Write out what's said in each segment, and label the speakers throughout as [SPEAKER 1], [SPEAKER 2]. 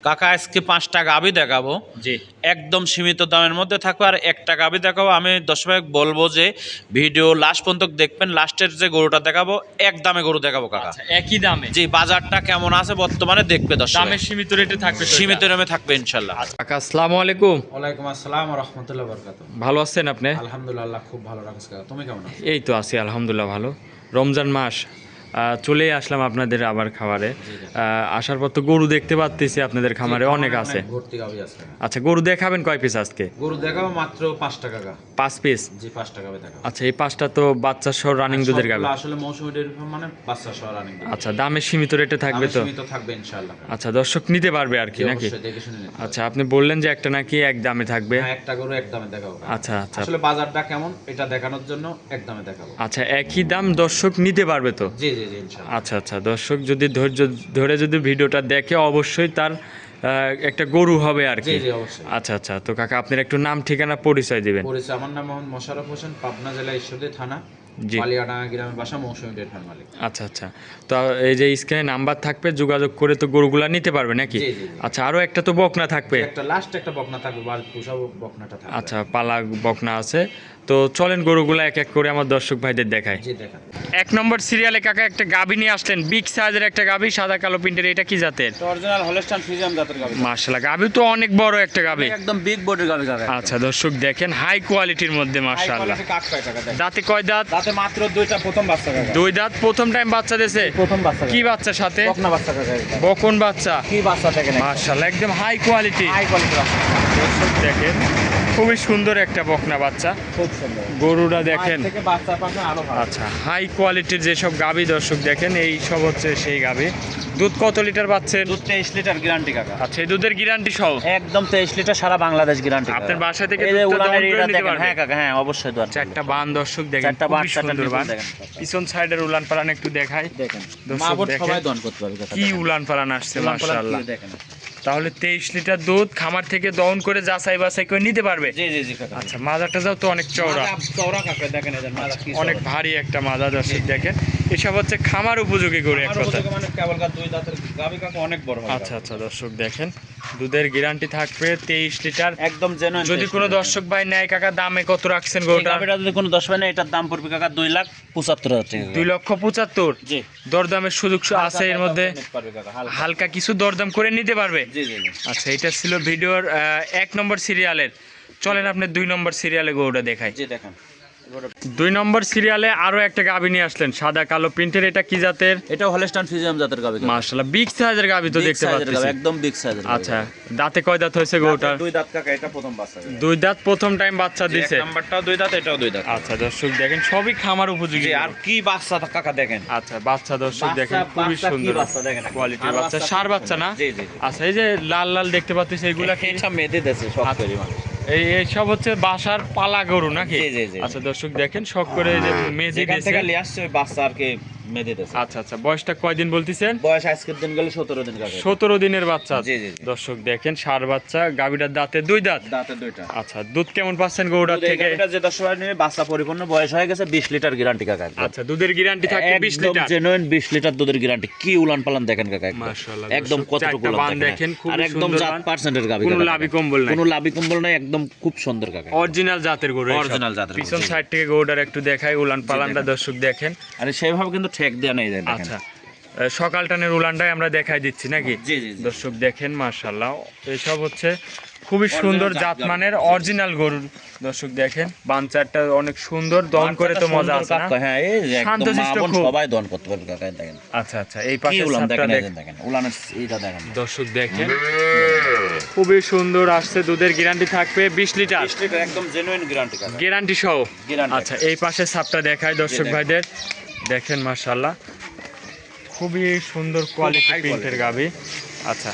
[SPEAKER 1] কাকা আজকে 5টা গাভী দেখাবো,
[SPEAKER 2] জি
[SPEAKER 1] একদম সীমিত দামের মধ্যে থাকবে। আর একটা গাভী দেখাবো, আমি দর্শক বলবো যে ভিডিও লাস্ট পর্যন্ত দেখবেন। লাস্টের যে গরুটা দেখাবো এক দামে গরু দেখাবো কাকা।
[SPEAKER 2] আচ্ছা, একই দামে।
[SPEAKER 1] জি, বাজারটা কেমন আছে বর্তমানে দেখবে দর্শক,
[SPEAKER 2] দামের সীমিত রেটে থাকবে তো
[SPEAKER 1] সীমিত
[SPEAKER 2] এটা?
[SPEAKER 1] দামে থাকবে ইনশাল্লাহ।
[SPEAKER 2] কাকা আসসালামু আলাইকুম।
[SPEAKER 3] ওয়ালাইকুম আসসালাম ওয়া রাহমাতুল্লাহি ওয়া বারাকাতুহু।
[SPEAKER 2] ভালো আছেন আপনি?
[SPEAKER 3] আলহামদুলিল্লাহ, খুব ভালো রাখছ কাকা। তুমি কেমন আছো?
[SPEAKER 2] এই তো আছি আলহামদুলিল্লাহ ভালো। রমজান মাস চলে আসলাম আপনাদের আবার খামারে। আসার পর তো গরু দেখতে পাচ্ছি আপনাদের খামারে অনেক আছে।
[SPEAKER 3] ভর্তি গাভী আছে।
[SPEAKER 2] আচ্ছা, গরু দেখাবেন কয় পিস আজকে?
[SPEAKER 3] গরু দেখাবো মাত্র 5 টাকা কাকা।
[SPEAKER 2] 5 পিস?
[SPEAKER 3] জি 5 টাকা দেখাবো।
[SPEAKER 2] আচ্ছা, এই 5টা তো বাচ্চা সহ রানিং দুধের গাভী।
[SPEAKER 3] আসলে মৌসুমী ডেয়ারি ফার্ম মানে বাচ্চা সহ রানিং।
[SPEAKER 2] আচ্ছা, দামের সীমিত রেটে থাকবে তো?
[SPEAKER 3] সীমিত থাকবে ইনশাআল্লাহ।
[SPEAKER 2] আচ্ছা, দর্শক নিতে পারবে আর কি নাকি?
[SPEAKER 3] অবশ্যই দেখে শুনে নিতে হবে।
[SPEAKER 2] আচ্ছা, আপনি বললেন যে একটা নাকি এক দামে থাকবে।
[SPEAKER 3] হ্যাঁ, একটা গরু এক দামে দেখাবো কাকা।
[SPEAKER 2] আচ্ছা আচ্ছা
[SPEAKER 3] আসলে বাজারটা কেমন এটা দেখানোর জন্য এক দামে দেখাবো।
[SPEAKER 2] আচ্ছা, একই দাম দর্শক নিতে পারবে তো?
[SPEAKER 3] জি জি জি ইনশাআল্লাহ।
[SPEAKER 2] আচ্ছা আচ্ছা, দর্শক যদি ধৈর্য ধরে যদি ভিডিওটা দেখে অবশ্যই তার একটা গরু হবে আর
[SPEAKER 3] জি
[SPEAKER 2] কি।
[SPEAKER 3] জি অবশ্যই।
[SPEAKER 2] আচ্ছা আচ্ছা, তো কাকা আপনার একটু নাম ঠিকানা পরিচয় দিবেন।
[SPEAKER 3] পরিচয়, আমার নাম মোহাম্মদ মোশাররফ হোসেন, পাবনা জেলা ঈশ্বরদী থানা,
[SPEAKER 2] জি।
[SPEAKER 3] বালিয়াডাঙ্গা গ্রামের বাসা, মৌসুমী ডেয়ারি ফার্ম মালিক।
[SPEAKER 2] আচ্ছা আচ্ছা, তো এই যে স্ক্রিনে নাম্বার থাকবে, যোগাযোগ করে তো গরুগুলা নিতে পারবে নাকি?
[SPEAKER 3] জি, জি, জি।
[SPEAKER 2] আচ্ছা, আরো একটা তো বকনা থাকবে।
[SPEAKER 3] একটা লাস্ট একটা বকনা থাকবে, বাল পুষাবো বকনাটা থাকবে।
[SPEAKER 2] আচ্ছা, পালা বকনা আছে। তো চলেন গরুগুলা এক এক করে আমার দর্শক ভাইদের দেখায়।
[SPEAKER 3] জি দেখান।
[SPEAKER 2] 1 নম্বর সিরিয়ালে কাকা একটা গাভী নিয়ে আসলেন, বিগ সাইজের একটা গাভী, সাদা কালো প্রিন্টের। এটা কি জাতের?
[SPEAKER 3] অরিজিনাল হলস্টাইন ফ্রিজিয়ান জাতের গাভী।
[SPEAKER 2] মাশাআল্লাহ, গাভী তো অনেক বড় একটা গাভী।
[SPEAKER 3] একদম বিগ বডির গাভী কাকা।
[SPEAKER 2] আচ্ছা দর্শক দেখেন, হাই কোয়ালিটির মধ্যে মাশাআল্লাহ।
[SPEAKER 3] কাক পায় কাকা দেখেন।
[SPEAKER 2] দাঁতে কয় দাঁত?
[SPEAKER 3] দাঁতে মাত্র দুইটা, প্রথম বাচ্চা কাকা।
[SPEAKER 2] 2 দাঁত, প্রথম টাইম বাচ্চা দিয়েছে।
[SPEAKER 3] প্রথম বাচ্চা
[SPEAKER 2] কি বাচ্চার সাথে?
[SPEAKER 3] বকনা বাচ্চা কাকা এটা।
[SPEAKER 2] বকন বাচ্চা।
[SPEAKER 3] কি বাচ্চা দেখেন।
[SPEAKER 2] মাশাআল্লাহ, একদম হাই কোয়ালিটি।
[SPEAKER 3] হাই কোয়ালিটি বাচ্চা।
[SPEAKER 2] দর্শক দেখেন, খুবই সুন্দর একটা বকনা বাচ্চা।
[SPEAKER 3] খুব সুন্দর।
[SPEAKER 2] গরুটা দেখেন।
[SPEAKER 3] মায়ের থেকে বাচ্চা পাশে আরো ভালো।
[SPEAKER 2] আচ্ছা, হাই কোয়ালিটির যেসব গাভী দর্শক দেখেন, এই সব হচ্ছে সেই গাভী। দুধ কত লিটার পাচ্ছেন?
[SPEAKER 3] দুধ 23 লিটার গ্যারান্টি কাকা।
[SPEAKER 2] আচ্ছা, এই দুধের গ্যারান্টি সহ
[SPEAKER 3] একদম 23 লিটার সারা বাংলাদেশ গ্যারান্টি।
[SPEAKER 2] আপনার বাসা থেকে
[SPEAKER 3] এই যে
[SPEAKER 2] দুধটা
[SPEAKER 3] উলানের
[SPEAKER 2] দহন করে
[SPEAKER 3] এটা
[SPEAKER 2] নিতে
[SPEAKER 3] দেখেন।
[SPEAKER 2] পারবে?
[SPEAKER 3] হ্যাঁ কাকা, হ্যাঁ অবশ্যই দরকার।
[SPEAKER 2] চারটা বান দর্শক দেখেন,
[SPEAKER 3] চারটা
[SPEAKER 2] খুবই
[SPEAKER 3] বান, চারটা
[SPEAKER 2] সুন্দর
[SPEAKER 3] নিপুল
[SPEAKER 2] বান।
[SPEAKER 3] দেখেন।
[SPEAKER 2] পিছন সাইডের উলান পালান একটু দেখাই।
[SPEAKER 3] দেখেন
[SPEAKER 2] দর্শক
[SPEAKER 3] মা বোন
[SPEAKER 2] দেখেন।
[SPEAKER 3] সবাই দন করতে পারবে কাকা।
[SPEAKER 2] কি উলান পালান আসছে
[SPEAKER 3] উলান পালান
[SPEAKER 2] মাশাআল্লাহ।
[SPEAKER 3] কি দেখেন।
[SPEAKER 2] তাহলে 23 লিটার দুধ খামার থেকে দহন করে যাচাই বাছাই করে নিতে পারবে।
[SPEAKER 3] জি জি জি কাকা।
[SPEAKER 2] আচ্ছা, মাজাটা যাও তো অনেক চওড়া,
[SPEAKER 3] চওড়া কাকা দেখেন, এদের মাজা কি
[SPEAKER 2] অনেক ভারী একটা মাজা দর্শক দেখেন। এসব হচ্ছে খামার উপযোগী করে এক কথা।
[SPEAKER 3] মানে কেবল দুই দাঁতের গাভী কাকা, অনেক বড় হয়।
[SPEAKER 2] আচ্ছা আচ্ছা, দর্শক দেখেন, দুধের গ্যারান্টি থাকবে 23 লিটার।
[SPEAKER 3] একদম জেনুইন।
[SPEAKER 2] যদি কোনো দর্শক ভাই নেয় কাকা, দামে কত রাখছেন গরুটা?
[SPEAKER 3] গাভীটা যদি কোনো 10 ভাই না, এটার দাম পড়বে কাকা 2,75,000 টাকা।
[SPEAKER 2] 2,75,000।
[SPEAKER 3] জি।
[SPEAKER 2] দরদামের সুযোগ আছে এর মধ্যে?
[SPEAKER 3] পারবে কাকা, হালকা।
[SPEAKER 2] হালকা কিছু দরদাম করে নিতে পারবে।
[SPEAKER 3] জি জি জি।
[SPEAKER 2] আচ্ছা, এটা ছিল ভিডিওর 1 নম্বর সিরিয়ালের। চলেন আপনি 2 নম্বর সিরিয়ালে গরুটা দেখাই।
[SPEAKER 3] জি দেখেন।
[SPEAKER 2] 2 নম্বর সিরিয়ালে আরো একটা গাভী নিয়ে আসলেন, সাদা কালো প্রিন্টের। এটা কি জাতের?
[SPEAKER 3] এটা হলস্টাইন ফ্রিজিয়ান জাতের গাভী।
[SPEAKER 2] মাশাআল্লাহ, বিগ সাইজের গাভী তো দেখতে পাচ্ছি।
[SPEAKER 3] একদম বিগ সাইজের।
[SPEAKER 2] আচ্ছা, দাঁতে কয় দাঁত হয়েছে গরুটার?
[SPEAKER 3] দুই দাঁত কাকা, এটা প্রথম বাচ্চা।
[SPEAKER 2] 2 দাঁত, প্রথম টাইম বাচ্চা
[SPEAKER 3] জি,
[SPEAKER 2] দিছে।
[SPEAKER 3] এক নাম্বারটাও দুই দাঁত, এটাও দুই দাঁত।
[SPEAKER 2] আচ্ছা দর্শক দেখেন, সবই খামার উপযোগী।
[SPEAKER 3] জি, আর কি বাচ্চা কাকা দেখেন।
[SPEAKER 2] আচ্ছা, বাচ্চা দর্শক দেখেন,
[SPEAKER 3] বাচ্চা,
[SPEAKER 2] খুবই
[SPEAKER 3] বাচ্চা কি
[SPEAKER 2] সুন্দর
[SPEAKER 3] বাচ্চা দেখেন।
[SPEAKER 2] কোয়ালিটির
[SPEAKER 3] আর
[SPEAKER 2] বাচ্চা,
[SPEAKER 3] বাচ্চা
[SPEAKER 2] সার
[SPEAKER 3] খুব
[SPEAKER 2] বাচ্চা না?
[SPEAKER 3] জি, জি, জি।
[SPEAKER 2] আচ্ছা, এই যে লাল লাল দেখতে পাচ্ছি এইগুলা কি?
[SPEAKER 3] এটা মেদে দেছে সব
[SPEAKER 2] আচ্ছা।
[SPEAKER 3] পরিমাণ।
[SPEAKER 2] এই সব হচ্ছে বাসার পালা গরু নাকি?
[SPEAKER 3] জি, জি, জি।
[SPEAKER 2] আচ্ছা দর্শক দেখেন, শখ করে এই যে মেজি
[SPEAKER 3] যেখান
[SPEAKER 2] দিয়েছে।
[SPEAKER 3] থেকে লিয়ে আসছে ওই বাচ্চা আর কি মেদে দেছে।
[SPEAKER 2] আচ্ছা আচ্ছা, বয়সটা কয়দিন বলতেছেন?
[SPEAKER 3] বয়স আজকের দিন গেলে 17 দিন কাকা।
[SPEAKER 2] 17 দিনের বাচ্চা।
[SPEAKER 3] জি, জি, জি।
[SPEAKER 2] দর্শক দেখেন, সার বাচ্চা, গাভীটার দাঁতে 2 দাঁত।
[SPEAKER 3] দাঁতে দুইটা।
[SPEAKER 2] আচ্ছা, দুধ কেমন পাচ্ছেন গরুটার থেকে?
[SPEAKER 3] এটা যে 10 বার নিয়ে বাচ্চা পরিপূর্ণ বয়স হয়ে গেছে, 20 লিটার গ্যারান্টি কাকা।
[SPEAKER 2] আচ্ছা, দুধের গ্যারান্টি থাকে 20 লিটার।
[SPEAKER 3] জেনুইন 20 লিটার দুধের গ্যারান্টি। কি উলান পালান দেখেন কাকা।
[SPEAKER 2] মাশাআল্লাহ,
[SPEAKER 3] একদম
[SPEAKER 2] দর্শক,
[SPEAKER 3] কতটুকু
[SPEAKER 2] চারটা
[SPEAKER 3] উলান
[SPEAKER 2] বান দেখেন,
[SPEAKER 3] দেখেন।
[SPEAKER 2] খুবই
[SPEAKER 3] আর একদম
[SPEAKER 2] সুন্দর
[SPEAKER 3] জাত
[SPEAKER 2] বান।
[SPEAKER 3] পার্সেন্টের গাভী।
[SPEAKER 2] কোনো লাভি কম্বল নাই।
[SPEAKER 3] কোনো লাভি কম্বল নাই, একদম খুব সুন্দর কাকা।
[SPEAKER 2] অরিজিনাল জাতের গরু।
[SPEAKER 3] Original জাতের গরু,
[SPEAKER 2] পিছন
[SPEAKER 3] জি।
[SPEAKER 2] সাইড থেকে গরুটার একটু দেখাই, উলান পালানটা দর্শক দেখেন।
[SPEAKER 3] আরে সেইভাবে কিন্তু ঠেক দেয়া নেই দেখেন।
[SPEAKER 2] আচ্ছা, সকাল টানের উলানটাই আমরা দেখাই দিচ্ছি নাকি?
[SPEAKER 3] জি, জি, জি।
[SPEAKER 2] দর্শক দেখেন, মাশাআল্লাহ, এসব হচ্ছে খুবই সুন্দর
[SPEAKER 3] Original
[SPEAKER 2] জাত
[SPEAKER 3] জাত
[SPEAKER 2] মানের
[SPEAKER 3] গাভী।
[SPEAKER 2] অরিজিনাল গরুর। দর্শক দেখেন, বানচারটা অনেক সুন্দর, দহন করে তো মজা আছে না?
[SPEAKER 3] হ্যাঁ, এই যে একদম
[SPEAKER 2] শান্তশিষ্ট
[SPEAKER 3] মা বোন
[SPEAKER 2] খুব।
[SPEAKER 3] সবাই দন করতে পারবে কাকা দেখেন।
[SPEAKER 2] আচ্ছা আচ্ছা, এই
[SPEAKER 3] কি
[SPEAKER 2] পাশে
[SPEAKER 3] উলান
[SPEAKER 2] সাপটা
[SPEAKER 3] দেখেন, দেখেন উলানের এইটা দেখেন।
[SPEAKER 2] দর্শক দেখেন, খুবই সুন্দর আসছে। দুধের গ্যারান্টি থাকবে 20 লিটার,
[SPEAKER 3] 20 লিটার একদম জেনুইন গ্যারান্টি কাকা।
[SPEAKER 2] গ্যারান্টি সহ।
[SPEAKER 3] Guarantee।
[SPEAKER 2] আচ্ছা, এই পাশে সাপটা দেখায় দর্শক
[SPEAKER 3] দেখেন।
[SPEAKER 2] ভাইদের। দেখেন মাশাআল্লাহ, খুবই সুন্দর কোয়ালিটি
[SPEAKER 3] high
[SPEAKER 2] প্রিন্টের
[SPEAKER 3] quality।
[SPEAKER 2] গাভী। আচ্ছা,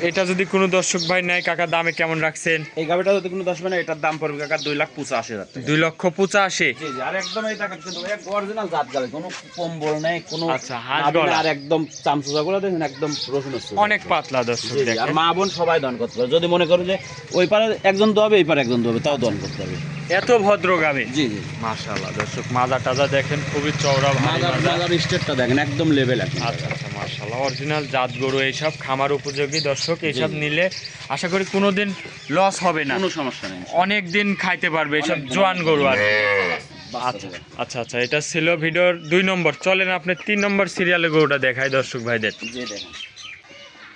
[SPEAKER 2] এটা যদি কোনো দর্শক ভাই নেয় কাকা, দামে কেমন রাখছেন?
[SPEAKER 3] এই গাভিটা যদি কোনো 10 মানে এটার দাম পড়বে কাকা 2,85,000 টাকা।
[SPEAKER 2] 2,85,000।
[SPEAKER 3] জি জি, আর একদম এই টাকা কিন্তু এক অরিজিনাল জাত গাভি, কোনো কম্বল নেই, কোনো
[SPEAKER 2] আচ্ছা, হাঁস
[SPEAKER 3] নাভি
[SPEAKER 2] গলা।
[SPEAKER 3] না, আর একদম চামচুজাগুলো দেখেন একদম রসুন হচ্ছে।
[SPEAKER 2] অনেক পাতলা দর্শক
[SPEAKER 3] জি জি, আর
[SPEAKER 2] দেখেন।
[SPEAKER 3] মা বোন সবাই দন করতে পারবে। যদি মনে করো যে ওই পারে একজন দোয়াবে, এই পারে একজন দোয়াবে, তাও দন করতে হবে।
[SPEAKER 2] এত ভদ্র গাভী।
[SPEAKER 3] জি জি,
[SPEAKER 2] মাশাআল্লাহ দর্শক, মাজা টাজা দেখেন, খুবই চওড়া ভারী মাজা।
[SPEAKER 3] মাদার স্টেটটা দেখেন একদম লেভেল আছে।
[SPEAKER 2] আচ্ছা আচ্ছা, মাশাআল্লাহ। মাশাআল্লাহ অরিজিনাল জাত গরু, এইসব খামার উপযোগী দর্শক। এইসব নিলে আশা করি কোনোদিন লস হবে না,
[SPEAKER 3] কোনো সমস্যা নেই।
[SPEAKER 2] অনেক দিন খাইতে পারবে এইসব জোয়ান গরু আর কি। আচ্ছা আচ্ছা আচ্ছা, এটা ছিল ভিডিওর 2 নম্বর। চলেন আপনি 3 নম্বর সিরিয়ালে গরুটা দেখাই দর্শক ভাইদের।
[SPEAKER 3] জি দেখেন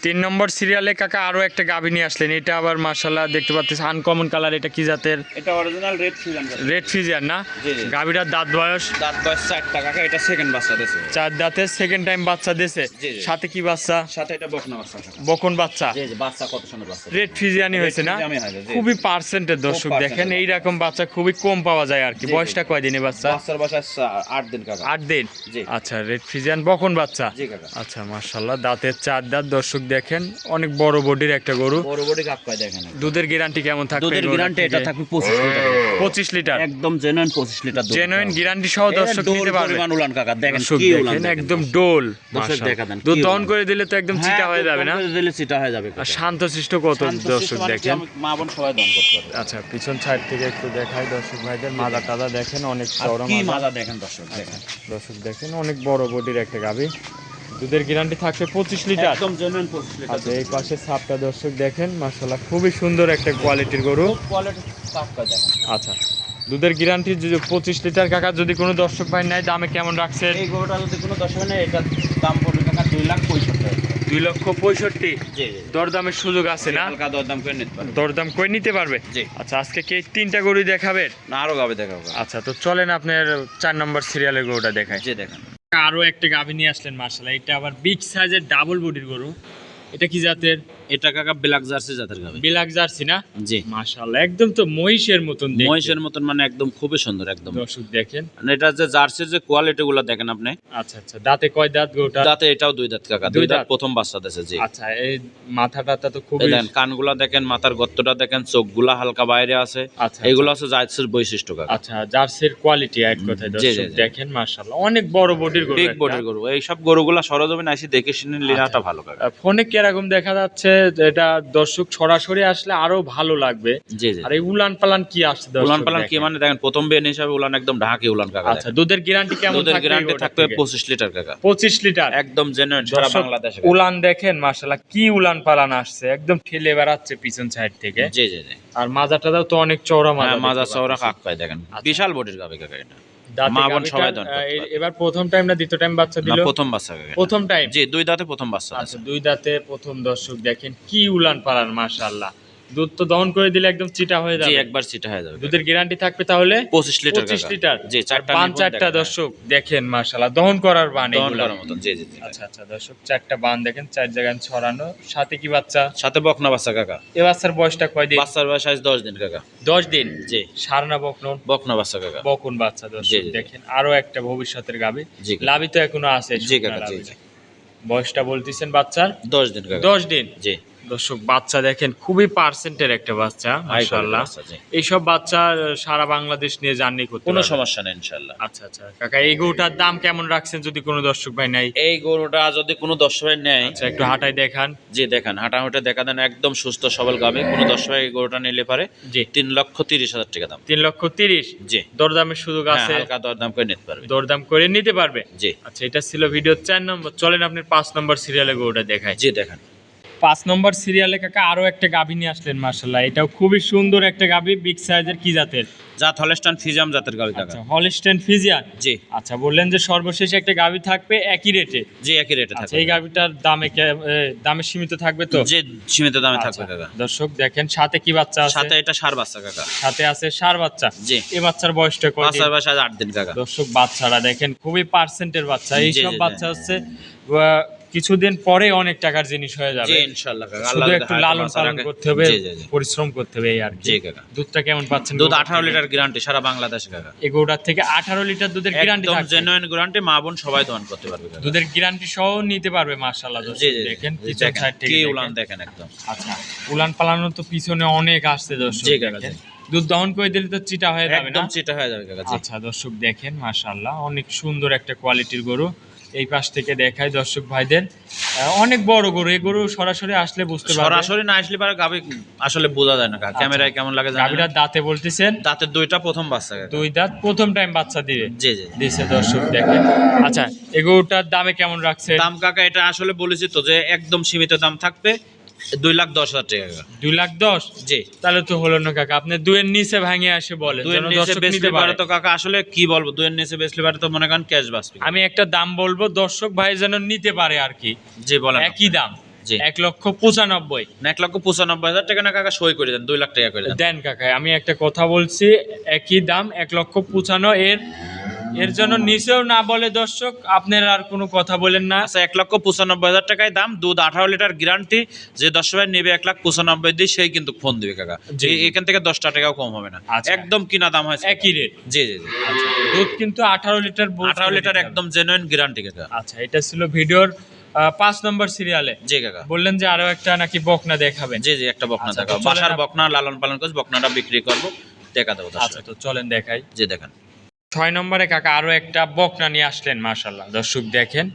[SPEAKER 2] 3 নম্বর সিরিয়ালে কাকা আরো একটা গাভী নিয়ে আসলেন, এটা আবার মাশাআল্লাহ দেখতে পাচ্ছেন আনকমন কালার। এটা কি জাতের?
[SPEAKER 3] এটা original red Friesian.
[SPEAKER 2] Red Friesian না?
[SPEAKER 3] জি, জি।
[SPEAKER 2] গাভীটার দাঁত বয়স?
[SPEAKER 3] দাঁত বয়স 4টা কাকা, এটা সেকেন্ড বাচ্চা দিয়েছে।
[SPEAKER 2] 4 দাঁতের সেকেন্ড টাইম বাচ্চা দিয়েছে।
[SPEAKER 3] জি, জি।
[SPEAKER 2] সাথে কি বাচ্চা?
[SPEAKER 3] সাথে এটা বকনা বাচ্চা কাকা।
[SPEAKER 2] বকন বাচ্চা।
[SPEAKER 3] জি জি, বাচ্চা কত সুন্দর বাচ্চা।
[SPEAKER 2] রেড ফিজিয়ানি হয়েছে না?
[SPEAKER 3] ফিজিয়ানি হয়েছে, জি।
[SPEAKER 2] খুবই পার্সেন্টের দর্শক
[SPEAKER 3] খুব
[SPEAKER 2] দেখেন,
[SPEAKER 3] percent।
[SPEAKER 2] এইরকম বাচ্চা খুবই কম পাওয়া যায় আর কি।
[SPEAKER 3] জি, জি।
[SPEAKER 2] বয়সটা কয় দিনে বাচ্চা?
[SPEAKER 3] বাচ্চার বয়স 8 দিন কাকা।
[SPEAKER 2] 8 দিন।
[SPEAKER 3] জি।
[SPEAKER 2] আচ্ছা, রেড ফিজিয়ান বকন বাচ্চা।
[SPEAKER 3] জি কাকা।
[SPEAKER 2] আচ্ছা মাশাআল্লাহ, দাঁতের 4 দাঁত দর্শক দেখেন, অনেক বড় বডির একটা গরু।
[SPEAKER 3] বড় বড় কাপ কয় দেখেন।
[SPEAKER 2] দুধের গ্যারান্টি কেমন থাকবে?
[SPEAKER 3] দুধের গ্যারান্টি এটা থাকবে 25 লিটার।
[SPEAKER 2] 25 লিটার
[SPEAKER 3] একদম জেনুইন 25 লিটার দুধ।
[SPEAKER 2] জেনুইন গ্যারান্টি সহ দর্শক নিতে পারবে।
[SPEAKER 3] পরিমাণ উলান কাকা দেখেন,
[SPEAKER 2] দর্শক
[SPEAKER 3] কি উলান
[SPEAKER 2] দেখেন
[SPEAKER 3] দেখেন।
[SPEAKER 2] একদম ডোল।
[SPEAKER 3] দর্শক
[SPEAKER 2] মাশাআল্লাহ।
[SPEAKER 3] দেখা দেন,
[SPEAKER 2] দুধ
[SPEAKER 3] কি
[SPEAKER 2] দহন
[SPEAKER 3] উলান।
[SPEAKER 2] করে দিলে তো একদম চিটা হয়ে যাবে না?
[SPEAKER 3] হ্যাঁ, দিলে চিটা হয়ে যাবে।
[SPEAKER 2] আর শান্তশিষ্ট কত দর্শক দেখেন।
[SPEAKER 3] মা বোন সবাই দান করতে পারবে।
[SPEAKER 2] আচ্ছা, পিছন সাইড থেকে একটু দেখাই দর্শক ভাইদের। মাজা টাদা দেখেন, অনেক
[SPEAKER 3] আর
[SPEAKER 2] চওড়া
[SPEAKER 3] কি
[SPEAKER 2] মাজা।
[SPEAKER 3] মাজা দেখেন দর্শক দেখেন।
[SPEAKER 2] দর্শক দেখেন অনেক বড় বডির একটা গাভী। দুধের গ্যারান্টি থাকবে 25 লিটার।
[SPEAKER 3] একদম জেনুইন 25 লিটার।
[SPEAKER 2] আচ্ছা, এই পাশে সাপটা দর্শক দেখেন, মাশাআল্লাহ খুবই সুন্দর একটা কোয়ালিটির গরু।
[SPEAKER 3] কোয়ালিটি সাফ কয় দেখেন।
[SPEAKER 2] আচ্ছা, দুধের গ্যারান্টি 25 লিটার। কাকা যদি কোনো দর্শক ভাই নেয়, দামে কেমন রাখছেন?
[SPEAKER 3] এই গরুটা যদি কোনো দর্শক নেয়, এটার দাম পড়বে কাকা 2,65,000।
[SPEAKER 2] 2,65,000।
[SPEAKER 3] জি জি।
[SPEAKER 2] দরদামের সুযোগ আছে না?
[SPEAKER 3] হালকা দরদাম করে নিতে পারবে।
[SPEAKER 2] দরদাম করে নিতে পারবে।
[SPEAKER 3] জি।
[SPEAKER 2] আচ্ছা, আজকে কি এই 3টা গরুই দেখাবেন?
[SPEAKER 3] না আরো গাবে দেখাবো।
[SPEAKER 2] আচ্ছা, তো চলেন আপনার 4 নম্বর সিরিয়ালের গরুটা দেখাই।
[SPEAKER 3] জি দেখেন।
[SPEAKER 2] আরো একটা গাভী নিয়ে আসলেন মাশাআল্লাহ, এটা আবার বিগ সাইজের ডাবল বডির গরু। এটা কি জাতের?
[SPEAKER 3] এটা কাকা ব্ল্যাক জার্সি জাতের গাবে।
[SPEAKER 2] বিলাক জার্সি না?
[SPEAKER 3] জি।
[SPEAKER 2] মাশাআল্লাহ একদম তো মহিষের মতন দেখতে।
[SPEAKER 3] মহিষের মতন মানে একদম খুবই সুন্দর একদম।
[SPEAKER 2] দর্শক দেখেন।
[SPEAKER 3] মানে এটা যে জার্সির যে কোয়ালিটি গুলো দেখেন আপনি।
[SPEAKER 2] আচ্ছা আচ্ছা, দাঁতে কয় দাঁত গরুটা?
[SPEAKER 3] দাঁতে এটাও 2 দাঁত কাকা। 2 দাঁত প্রথম বাচ্চা দিয়েছে। জি।
[SPEAKER 2] আচ্ছা, এই মাথাটা তো খুবই।
[SPEAKER 3] এই দেখেন কানগুলা দেখেন, মাথার গর্তটা দেখেন, চোখগুলা হালকা বাইরে আছে।
[SPEAKER 2] আচ্ছা,
[SPEAKER 3] এগুলো আছে জার্সির বৈশিষ্ট্য কাকা।
[SPEAKER 2] আচ্ছা, জার্সির কোয়ালিটি এক কথায়
[SPEAKER 3] জি,
[SPEAKER 2] দর্শক
[SPEAKER 3] জি।
[SPEAKER 2] দেখেন মাশাআল্লাহ অনেক বড় বডির গরু।
[SPEAKER 3] বিগ
[SPEAKER 2] একটা।
[SPEAKER 3] বডির গরু। এই সব গরুগুলা সরজমিনে আসি দেখে শুনে লিনাটা ভালো কাকা।
[SPEAKER 2] ফোনে কিরকম দেখা যাচ্ছে, এটা দর্শক সরাসরি আসলে আরো ভালো লাগবে।
[SPEAKER 3] জি জি।
[SPEAKER 2] আর এই উলান পালান কি আসছে দর্শক?
[SPEAKER 3] উলান পালান কি
[SPEAKER 2] দেখেন।
[SPEAKER 3] মানে দেখেন, প্রথম বেন হিসাবে উলান একদম ঢাকি উলান কাকা।
[SPEAKER 2] আচ্ছা, দুধের গ্যারান্টি কেমন
[SPEAKER 3] দুধের
[SPEAKER 2] থাকবে?
[SPEAKER 3] গ্যারান্টি
[SPEAKER 2] গরুটার
[SPEAKER 3] থাকবে
[SPEAKER 2] থেকে?
[SPEAKER 3] 25 লিটার কাকা।
[SPEAKER 2] 25 লিটার।
[SPEAKER 3] একদম জেনুইন সারা
[SPEAKER 2] দর্শক,
[SPEAKER 3] বাংলাদেশে।
[SPEAKER 2] উলান দেখেন মাশাআল্লাহ, কি উলান পালান আসছে, একদম ঠেলে বেড়াচ্ছে পিছন সাইড থেকে।
[SPEAKER 3] জি জি জি।
[SPEAKER 2] আর মাজাটাও তো অনেক চওড়া মাজা।
[SPEAKER 3] হ্যাঁ, মাজা
[SPEAKER 2] দেখতে
[SPEAKER 3] চওড়া
[SPEAKER 2] পাচ্ছি।
[SPEAKER 3] কাক পায় দেখেন। বিশাল বডির গাবে কাকা এটা।
[SPEAKER 2] দাঁতে
[SPEAKER 3] মা বোন
[SPEAKER 2] গাভীটার,
[SPEAKER 3] সবাই দান করতে পারবে।
[SPEAKER 2] এবার প্রথম টাইম না দ্বিতীয় টাইম বাচ্চা
[SPEAKER 3] না,
[SPEAKER 2] দিল?
[SPEAKER 3] প্রথম বাচ্চা কাকা।
[SPEAKER 2] প্রথম টাইম।
[SPEAKER 3] জি, 2 দাঁতে প্রথম বাচ্চা
[SPEAKER 2] আচ্ছা,
[SPEAKER 3] আছে।
[SPEAKER 2] 2 দাঁতে প্রথম। দর্শক দেখেন কি উলান পালান মাশাআল্লাহ। দুধ তো দহন করে দিলে একদম চিটা হয়ে
[SPEAKER 3] জি,
[SPEAKER 2] যাবে।
[SPEAKER 3] একবার চিটা হয়ে যাবে।
[SPEAKER 2] দুধের গ্যারান্টি থাকবে তাহলে
[SPEAKER 3] 25 লিটার
[SPEAKER 2] 25
[SPEAKER 3] কাকা।
[SPEAKER 2] লিটার।
[SPEAKER 3] জি, চারটা
[SPEAKER 2] বান
[SPEAKER 3] নিপুণ
[SPEAKER 2] 4টা
[SPEAKER 3] দেখেন।
[SPEAKER 2] দর্শক দেখেন মাশাআল্লাহ, দহন করার বান
[SPEAKER 3] দহন
[SPEAKER 2] এগুলা।
[SPEAKER 3] করার মতন। জি জি জি।
[SPEAKER 2] আচ্ছা আচ্ছা দর্শক, 4টা বান দেখেন, 4 জায়গায় ছড়ানো। সাথে কি বাচ্চা?
[SPEAKER 3] সাথে বকনা বাচ্চা কাকা।
[SPEAKER 2] এ বাচ্চার বয়সটা কয় দিন?
[SPEAKER 3] বাচ্চার বয়স আজ 10 দিন কাকা।
[SPEAKER 2] 10 দিন।
[SPEAKER 3] জি।
[SPEAKER 2] সার না বকন?
[SPEAKER 3] বকনা বাচ্চা কাকা।
[SPEAKER 2] বকন বাচ্চা
[SPEAKER 3] জি,
[SPEAKER 2] দর্শক
[SPEAKER 3] জি।
[SPEAKER 2] দেখেন, আরো একটা ভবিষ্যতের গাবি।
[SPEAKER 3] জি কাকা।
[SPEAKER 2] লাভি তো এখনো আছে।
[SPEAKER 3] জি
[SPEAKER 2] শুকনা
[SPEAKER 3] কাকা, জি,
[SPEAKER 2] লাভি।
[SPEAKER 3] জি।
[SPEAKER 2] বয়সটা বলতেছেন বাচ্চার?
[SPEAKER 3] 10 দিন কাকা।
[SPEAKER 2] 10 দিন।
[SPEAKER 3] জি।
[SPEAKER 2] দর্শক বাচ্চা দেখেন, খুবই পার্সেন্টের একটা বাচ্চা মাশাআল্লাহ।
[SPEAKER 3] জি।
[SPEAKER 2] এইসব বাচ্চা সারা বাংলাদেশ নিয়ে জার্নি করতে
[SPEAKER 3] কোনো
[SPEAKER 2] পারবে।
[SPEAKER 3] সমস্যা নেই ইনশাআল্লাহ।
[SPEAKER 2] আচ্ছা আচ্ছা কাকা, এই গরুটার দাম কেমন রাখছেন যদি কোনো দর্শক ভাই নাই?
[SPEAKER 3] এই গরুটা যদি কোনো দর্শক ভাই নেয়,
[SPEAKER 2] আচ্ছা, একটু হাঁটাই দেখান।
[SPEAKER 3] জি দেখেন, হাঁটাহুটা দেখা দেন, একদম সুস্থ সবল গাবে। কোনো দর্শক ভাই এই গরুটা নিলে পারে
[SPEAKER 2] জি।
[SPEAKER 3] 3,30,000 টাকা দাম।
[SPEAKER 2] 3,30,000।
[SPEAKER 3] জি।
[SPEAKER 2] দরদামের সুযোগ
[SPEAKER 3] হ্যাঁ,
[SPEAKER 2] আছে?
[SPEAKER 3] হালকা দরদাম করে নিতে পারবে।
[SPEAKER 2] দরদাম করে নিতে পারবে।
[SPEAKER 3] জি।
[SPEAKER 2] আচ্ছা, এটা ছিল ভিডিও 4 নম্বর। চলেন আপনার 5 নম্বর সিরিয়ালে গরুটা দেখাই।
[SPEAKER 3] জি দেখেন।
[SPEAKER 2] 5 নম্বর সিরিয়ালে কাকা আরো একটা গাভী নিয়ে আসলেন মাশাআল্লাহ, এটাও খুবই সুন্দর একটা গাভী, বিগ সাইজের। কি জাতের?
[SPEAKER 3] জাত হলস্টাইন ফ্রিজিয়ান জাতের গাবি কাকা।
[SPEAKER 2] আচ্ছা, হলস্টেইন ফ্রিজিয়ান।
[SPEAKER 3] জি।
[SPEAKER 2] আচ্ছা, বললেন যে সর্বশেষ একটা গাভী থাকবে একই রেটে।
[SPEAKER 3] জি, একই রেটে
[SPEAKER 2] আচ্ছা,
[SPEAKER 3] থাকবে।
[SPEAKER 2] এই গাভীটার দামে সীমিত থাকবে তো?
[SPEAKER 3] যে সীমিত দামে
[SPEAKER 2] আচ্ছা,
[SPEAKER 3] থাকবে কাকা।
[SPEAKER 2] দর্শক দেখেন, সাথে কি বাচ্চা আছে?
[SPEAKER 3] সাথে এটা ষাঁড় বাচ্চা কাকা।
[SPEAKER 2] সাথে আছে ষাঁড় বাচ্চা।
[SPEAKER 3] জি।
[SPEAKER 2] এই বাচ্চার বয়সটা কত?
[SPEAKER 3] বাচ্চার বয়স আজ 8 দিন কাকা।
[SPEAKER 2] দর্শক বাচ্চারা দেখেন, খুবই পার্সেন্টের বাচ্চা।
[SPEAKER 3] জি,
[SPEAKER 2] এইসব
[SPEAKER 3] জি, জি।
[SPEAKER 2] বাচ্চা হচ্ছে কিছুদিন পরে অনেক টাকার জিনিস হয়ে যাবে।
[SPEAKER 3] জি ইনশাআল্লাহ কাকা।
[SPEAKER 2] শুধু
[SPEAKER 3] আল্লাহ
[SPEAKER 2] একটু
[SPEAKER 3] যদি
[SPEAKER 2] লালন
[SPEAKER 3] হায়াতে
[SPEAKER 2] পালন
[SPEAKER 3] বাঁচা
[SPEAKER 2] করতে হবে,
[SPEAKER 3] জি, জি, জি।
[SPEAKER 2] পরিশ্রম করতে হবে এই আর কি।
[SPEAKER 3] জি কাকা।
[SPEAKER 2] দুধটা কেমন পাচ্ছেন?
[SPEAKER 3] দুধ 18 লিটার গ্যারান্টি সারা বাংলাদেশে কাকা।
[SPEAKER 2] এগোটার থেকে 18 লিটার দুধের গ্যারান্টি
[SPEAKER 3] একদম
[SPEAKER 2] থাকবে।
[SPEAKER 3] জেনুইন গ্যারান্টি, মা বোন সবাই দহন করতে পারবে কাকা।
[SPEAKER 2] দুধের গ্যারান্টি সহ নিতে পারবে মাশাআল্লাহ।
[SPEAKER 3] জি
[SPEAKER 2] দর্শক
[SPEAKER 3] জি জি।
[SPEAKER 2] দেখেন
[SPEAKER 3] জি,
[SPEAKER 2] পিছন
[SPEAKER 3] দেখেন,
[SPEAKER 2] সাইড থেকে
[SPEAKER 3] কি
[SPEAKER 2] দেখেন।
[SPEAKER 3] উলান দেখেন একদম।
[SPEAKER 2] আচ্ছা, উলান পালানো তো পিছনে অনেক আসছে দর্শক।
[SPEAKER 3] জি কাকা,
[SPEAKER 2] দেখেন।
[SPEAKER 3] জি।
[SPEAKER 2] দুধ দহন করে দিলে তো চিটা হয়ে যাবে না?
[SPEAKER 3] একদম চিটা হয়ে যাবে কাকা। জি।
[SPEAKER 2] আচ্ছা দর্শক দেখেন মাশাআল্লাহ, অনেক সুন্দর একটা কোয়ালিটির গরু। এই পাশ থেকে দেখাই দর্শক ভাইদের, অনেক বড় গরু। এই গরু সরাসরি আসলে বুঝতে পারবে।
[SPEAKER 1] সরাসরি না আসলে পারে গাভী আসলে বোঝা যায় না কাকা, ক্যামেরায় কেমন লাগে জানেন
[SPEAKER 2] গাভীটার দাঁতে বলতেছেন
[SPEAKER 1] দাঁতের দুইটা প্রথম বাচ্চা কাকা।
[SPEAKER 2] 2 দাঁত, প্রথম টাইম বাচ্চা দিবে।
[SPEAKER 1] জি জি
[SPEAKER 2] দিছে দর্শক দেখেন। আচ্ছা, এই গরুটার দামে কেমন রাখছে?
[SPEAKER 1] দাম কাকা এটা আসলে বলেছি তো যে একদম সীমিত দাম থাকবে 2,10,000 টাকা কাকা।
[SPEAKER 2] 2,10,000।
[SPEAKER 1] জি
[SPEAKER 2] তাহলে তো হলো না কাকা, আপনি 2 এর নিচে ভাঙে আসে বলেন,
[SPEAKER 1] দুইয়ের
[SPEAKER 2] যেন
[SPEAKER 1] নিচে
[SPEAKER 2] দর্শক
[SPEAKER 1] বেচলে
[SPEAKER 2] নিতে
[SPEAKER 1] পারে
[SPEAKER 2] পারে।
[SPEAKER 1] তো কাকা আসলে কি বলবো, দুইয়ের নিচে বেচলে পারে তো মনে করেন ক্যাশ বাঁচবে।
[SPEAKER 2] আমি একটা দাম বলবো, দর্শক ভাই যেন নিতে পারে আর কি।
[SPEAKER 1] জি বলেন।
[SPEAKER 2] একই দাম,
[SPEAKER 1] জি
[SPEAKER 2] 1,95,000
[SPEAKER 1] 1,95,000 টাকা না কাকা, সই করে দেন 2 লাখ টাকা করে দেন।
[SPEAKER 2] দেন কাকা। আমি একটা কথা বলছি, একই দাম 1,95,000। এর জন্য নিচেও না বলে দর্শক, আপনারা আর কোনো কথা বলেন না।
[SPEAKER 1] আচ্ছা 1,95,000 টাকায় দাম, দুধ 18 লিটার গ্যারান্টি। যে 10 ভাই নেবে 1,95,000 দিয়ে সেই কিন্তু ফোন দিবে কাকা।
[SPEAKER 2] জি, জি।
[SPEAKER 1] এখান থেকে 10 টাকাও কম হবে না,
[SPEAKER 2] আচ্ছা।
[SPEAKER 1] একদম কিনা দাম হয়
[SPEAKER 2] একই রেট।
[SPEAKER 1] জি জি জি
[SPEAKER 2] আচ্ছা, দুধ কিন্তু 18 লিটার
[SPEAKER 1] 18 লিটার একদম জেনুইন গ্যারান্টি কাকা।
[SPEAKER 2] আচ্ছা, এটা ছিল ভিডিওর 5 নম্বর সিরিয়ালে।
[SPEAKER 1] জি কাকা।
[SPEAKER 2] বললেন যে আরো একটা নাকি বকনা দেখাবেন।
[SPEAKER 1] জি জি একটা বকনা
[SPEAKER 2] আচ্ছা,
[SPEAKER 1] দেখাও,
[SPEAKER 2] তো চলেন
[SPEAKER 1] বাসার বকনা লালন পালন করে বকনাটা বিক্রি করব, দেখা দেবো।
[SPEAKER 2] আচ্ছা, তো চলেন দেখাই।
[SPEAKER 1] জি দেখেন
[SPEAKER 2] 6 নম্বরে কাকা আরো একটা বকনা নিয়ে আসলেন, মাশাআল্লাহ দর্শক দেখেন,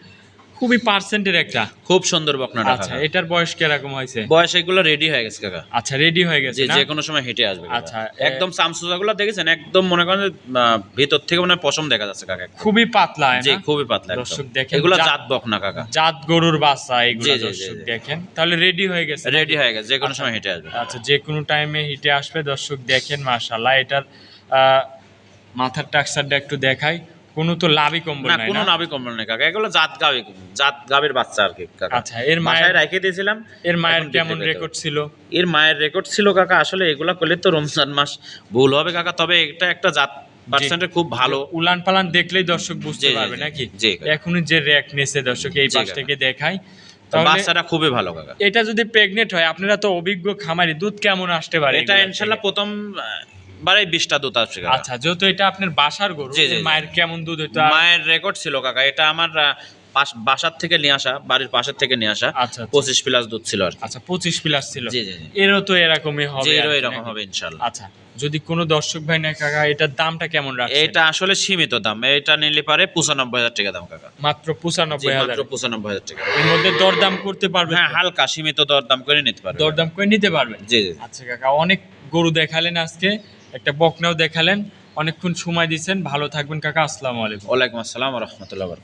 [SPEAKER 2] খুবই পার্সেন্টের একটা।
[SPEAKER 1] খুব সুন্দর বকনাটা
[SPEAKER 2] আচ্ছা,
[SPEAKER 1] কাকা।
[SPEAKER 2] এটার বয়স কিরকম হয়েছে?
[SPEAKER 1] বয়স এগুলো রেডি হয়ে গেছে কাকা।
[SPEAKER 2] আচ্ছা, রেডি হয়ে গেছে
[SPEAKER 1] জি
[SPEAKER 2] না?
[SPEAKER 1] যে কোনো সময় হেঁটে আসবে কাকা।
[SPEAKER 2] আচ্ছা,
[SPEAKER 1] একদম সামসুজাগুলো দেখেছেন, একদম মনে করেন যে, ভিতর থেকে মনে হয় পশম দেখা যাচ্ছে কাকা।
[SPEAKER 2] খুবই পাতলা,
[SPEAKER 1] জি
[SPEAKER 2] না?
[SPEAKER 1] খুবই পাতলা একদম।
[SPEAKER 2] দর্শক দেখেন,
[SPEAKER 1] এগুলো
[SPEAKER 2] জাত-
[SPEAKER 1] জাত বকনা কাকা।
[SPEAKER 2] জাত গরুর বাচ্চা এগুলো
[SPEAKER 1] জি, জি, জি,
[SPEAKER 2] দর্শক
[SPEAKER 1] জি।
[SPEAKER 2] দেখেন, তাহলে রেডি হয়ে গেছে।
[SPEAKER 1] রেডি হয়ে গেছে, যে কোনো সময় হেঁটে আসবে।
[SPEAKER 2] আচ্ছা, যে কোনো টাইমে হিটে আসবে দর্শক দেখেন, মাশাআল্লাহ। এটার মাথার টাকসারটা একটু দেখাই, কোনো তো লাভই কম্বল
[SPEAKER 1] না
[SPEAKER 2] নাই
[SPEAKER 1] কোনো
[SPEAKER 2] না?
[SPEAKER 1] নাভি কম্বল নেই কাকা, এগুলো জাত গাভীর বাচ্চা আর কি কাকা।
[SPEAKER 2] আচ্ছা, এর
[SPEAKER 1] মাথায়
[SPEAKER 2] মায়ের
[SPEAKER 1] রেখে দিয়েছিলাম।
[SPEAKER 2] এর মায়ের
[SPEAKER 1] এখন
[SPEAKER 2] কেমন
[SPEAKER 1] বিক্রি করতে
[SPEAKER 2] রেকর্ড ছিল?
[SPEAKER 1] এর মায়ের রেকর্ড ছিল কাকা, আসলে এগুলা করলে তো রমজান মাস ভুল হবে কাকা, তবে এটা একটা জাত পার্সেন্টে খুব ভালো।
[SPEAKER 2] উলান পালান দেখলেই দর্শক বুঝতে
[SPEAKER 1] জি, জি,
[SPEAKER 2] পারবে
[SPEAKER 1] জি,
[SPEAKER 2] নাকি?
[SPEAKER 1] জি, কাকা।
[SPEAKER 2] এখনই যে র্যাক নেছে দর্শক, এই
[SPEAKER 1] জি,
[SPEAKER 2] পাশ
[SPEAKER 1] কাকা।
[SPEAKER 2] থেকে দেখাই।
[SPEAKER 1] তো
[SPEAKER 2] তাহলে
[SPEAKER 1] বাচ্চাটা খুবই ভালো কাকা।
[SPEAKER 2] এটা যদি প্রেগনেন্ট হয়, আপনারা তো অভিজ্ঞ খামারি, দুধ কেমন আসতে পারে
[SPEAKER 1] এটা
[SPEAKER 2] এগুলা
[SPEAKER 1] ইনশাল্লাহ
[SPEAKER 2] থেকে?
[SPEAKER 1] প্রথম বারে 20টা দুধ আসছে কাকা।
[SPEAKER 2] আচ্ছা, যেহেতু এটা আপনার বাসার গরু,
[SPEAKER 1] জি, জি,
[SPEAKER 2] এর
[SPEAKER 1] জি।
[SPEAKER 2] মায়ের কেমন দুধ হইতো?
[SPEAKER 1] মায়ের রেকর্ড ছিল কাকা, এটা আমার বাসার থেকে নিয়ে আসা, বাড়ির পাশের থেকে নিয়ে আসা।
[SPEAKER 2] আচ্ছা, আচ্ছা।
[SPEAKER 1] 25 প্লাস দুধ ছিল আর কি।
[SPEAKER 2] আচ্ছা, 25 প্লাস ছিল।
[SPEAKER 1] জি, জি, জি।
[SPEAKER 2] এরও তো এরকমই হবে
[SPEAKER 1] যে
[SPEAKER 2] আর কি,
[SPEAKER 1] এরকম
[SPEAKER 2] নাকি?
[SPEAKER 1] হবে ইনশাল্লাহ।
[SPEAKER 2] আচ্ছা, যদি কোনো দর্শক ভাই না কাকা, এটার দামটা কেমন রাখছেন?
[SPEAKER 1] এটা আসলে সীমিত দাম, এটা নিলে পারে 95,000 টাকা দাম কাকা।
[SPEAKER 2] মাত্র
[SPEAKER 1] জি,
[SPEAKER 2] 95,000।
[SPEAKER 1] মাত্র 95,000 টাকা।
[SPEAKER 2] এর মধ্যে দরদাম করতে পারবেন?
[SPEAKER 1] হ্যাঁ হালকা সীমিত দরদাম করে নিতে পারবে।
[SPEAKER 2] দরদাম করে নিতে পারবেন।
[SPEAKER 1] জি জি।
[SPEAKER 2] আচ্ছা কাকা, অনেক গরু দেখালেন আজকে, একটা বকনাও দেখালেন, অনেকক্ষণ সময় দিয়েছেন। ভালো থাকবেন কাকা, আসসালামু আলাইকুম।
[SPEAKER 1] ওয়ালাইকুম আসসালাম ওয়া রাহমাতুল্লাহি ওয়া বারাকাতুহু।